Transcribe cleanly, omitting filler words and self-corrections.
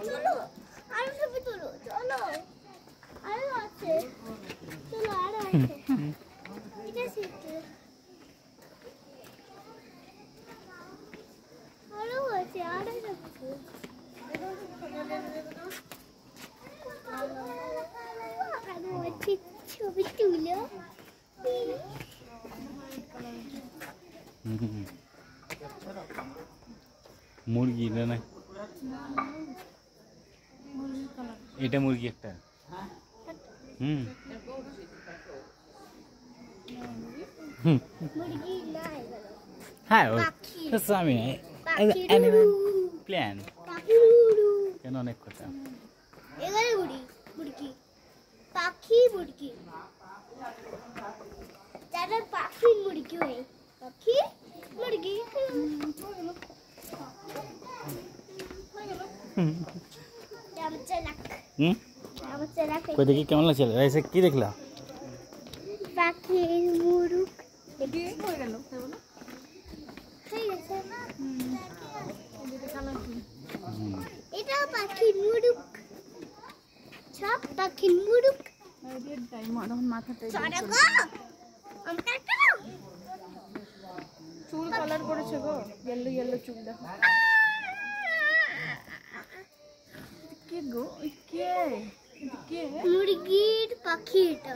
চলো আরো ছবি তুলো চলো আরো আছে চলো আরো আছে এটা শিখতে আরো আছে আরো আছে আরো আছে ছবি তুলো মুরগি না না এটা মুরগি একটা মুরগি না হ্যাঁ আমি প্ল্যান কেন অনেক কথা এগারে মুরগি পাখি মুরগি যারা পাখি মুরগি হয় পাখি মুরগি কই দেখি কেমন লাগছে রাইসে কি দেখলা পাখির মুরুক এটা পাখির মুরুক সব পাখির মুরুক চুল কালার করেছে গো ইয়েলো ইয়েলো চুল দেখো কে গো কে মুরগির পাখি এটা